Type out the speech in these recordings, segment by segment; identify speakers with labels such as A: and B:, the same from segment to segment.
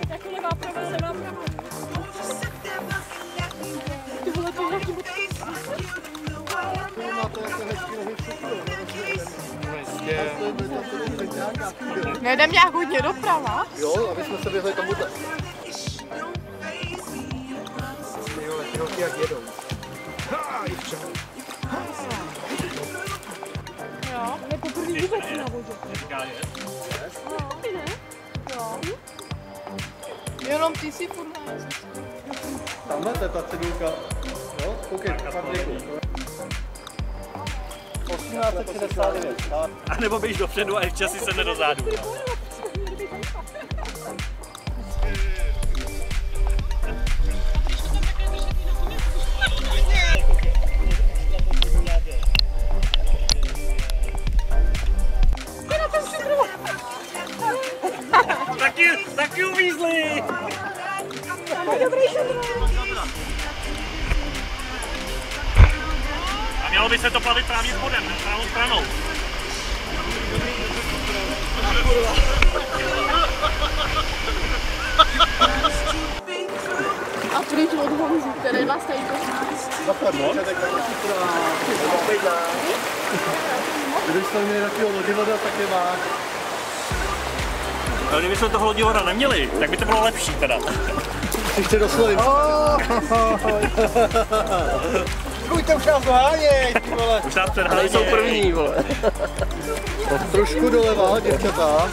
A: Jako levá prava, levá prava. Ty vole, to je nějaký bod. Nejdem nějak hodně doprava?
B: Jo, aby jsme se vyhli tomuhle. Jo, ty holky jak jedou.
A: Jo, ale poprvé vůbec na vodě. No, ty ne? Jo. Jenom ty si furt na jezdci.
B: Tamhle to je ta cedulka. Jo, koukej, Patriku. 1869.
C: A nebo běž dopředu a v časy se nedozadu. Taky uvízli! A mělo by se to plavit právě spodem, pravou stranou.
A: A pryč od honzu, který vás tady
B: Když jsme měli takového lodivoda, tak je máš.
C: Ale kdybychom toho lodivoda neměli, tak by to bylo lepší teda.
B: Ještě do slovy. Pojďte už nás doháněj, ty vole.
C: Už nás předháněj.
B: Jsou první, vole. Trošku doleva, děvčata.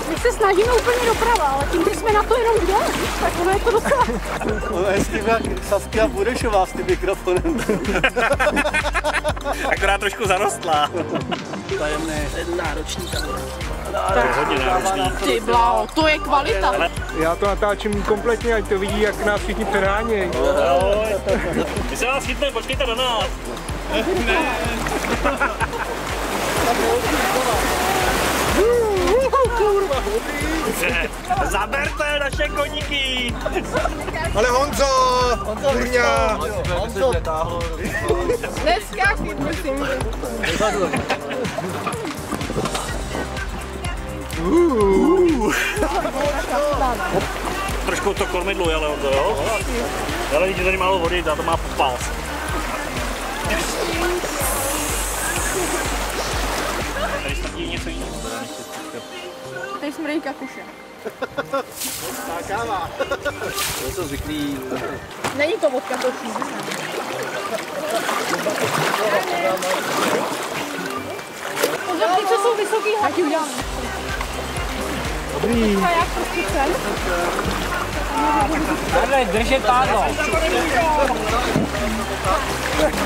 A: My se snažíme úplně doprava, ale tím, že jsme na to jenom dole, tak ono je to docela...
B: Ono je s tím jak Saskia Burešová s tím mikrofonem.
C: Akorát trošku zarostlá.
B: Tajemný. Náročný tam.
C: To je hodně náročný.
A: Ty bláho, to je kvalita.
D: Já to natáčím kompletně, ať to vidí, jak nás všichni předhánějí.
C: My se vás chytneme, počkejte na nás. Zaberte naše koníky!
D: Ale Honzo! Kurňa!
B: Honzo!
A: Neskákej, prosím.
C: Trošku to kormidluje, ale Honzo, jo? Ale vidíte, tady málo vody, to má pás. Tady smrdí něco jiného.
A: Tady smrdí kakuše.
B: Káva. To jsou zvyklí.
A: Není to vodka, to číž. Pozor, ty, co jsou vysoký hladí, udělám.
D: Dobrý.
A: A jak to chcem?
D: Tady, držet pádlo.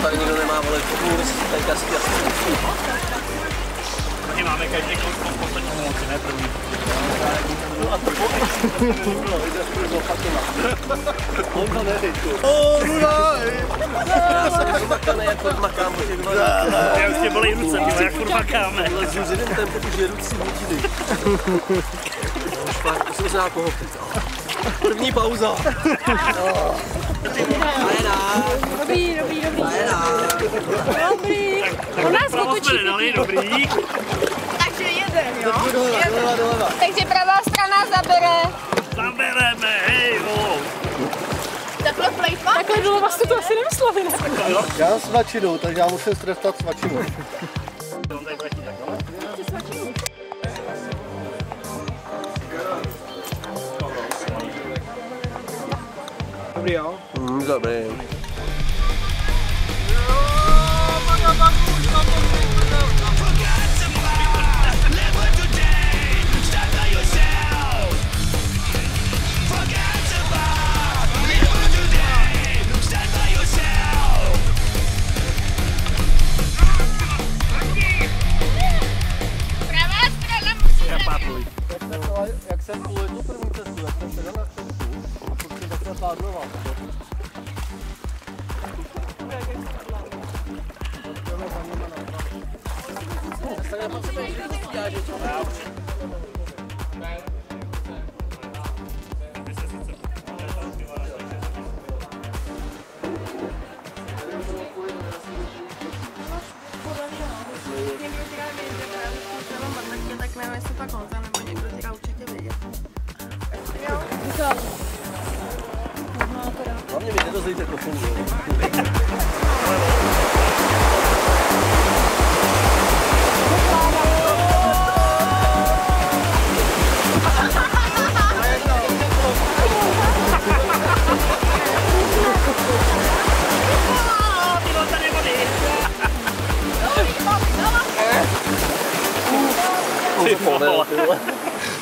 B: Tady nikdo nemá, vole, kurz, teďka si jasný.
C: My máme každý kurz po poslední pomoci, ne první.
B: A to bylo, jde on to neví, tu. Já jsem rozmakaný, jak furt makám po těch dvou.
C: Já už tě bolí ruce, jak furt makáme.
B: Lezu z jedním tempem, už je rucí hodiny. To jsem se nějakou hopit. První pauza.
A: Dobrý. Dobrý. On nás otočí.
C: Dobrý.
A: Takže jeden, jo?
B: Doleva.
A: Takže pravá strana zabere.
C: Zabereme, hej, ho.
A: Takhle plejtva? Takhle doleva jste to asi nemysleli, ne?
B: Já mám svačinu, takže já musím strestat svačinu.
D: Dobrý, jo?
B: Dobrý. Jak jsem uletěl první cestu, jak jsem se dal na cestu a potom jsem takhle pádloval.
A: Někdo říká vědět, já už jsem třeba mandakně, tak nevím, jestli pak Honza nebo někdo říká určitě vědět. Jo?
B: Hlavně mi nedozejte to funguje.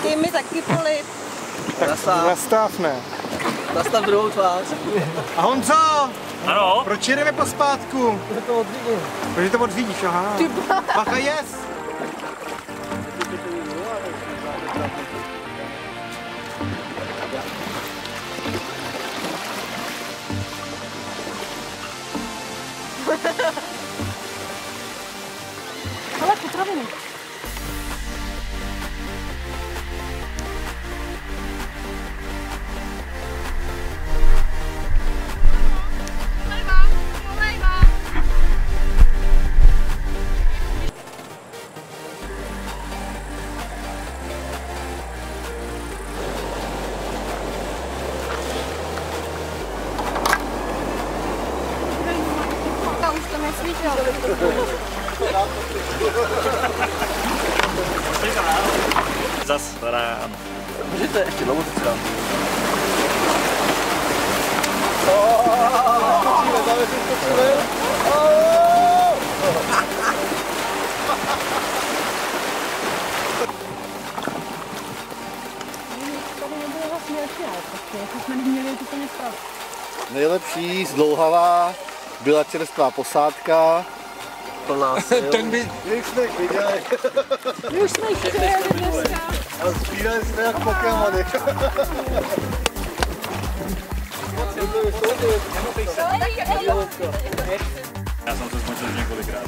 A: Ty mi taky polip.
D: Nastav, ne.
B: Nastav druhou tvář.
D: A Honzo,
C: Ano?
D: proč jedeme pospátku?
B: To odřídím.
D: Protože to odřídíš, aha. Bacha, yes!
A: Ale potraviny. Už to nesvítilo.
C: Zas ráno.
B: Můžete ještě dlouho třeba. Nejlepší, zdlouhavá, byla čerstvá posádka. Plná sil.
D: Ten by...
B: Jak jsme jich viděli.
A: Už jsme jich chtěli dneska.
B: A sbírali jsme jak Pokémony.
C: Já jsem se zmočil několikrát.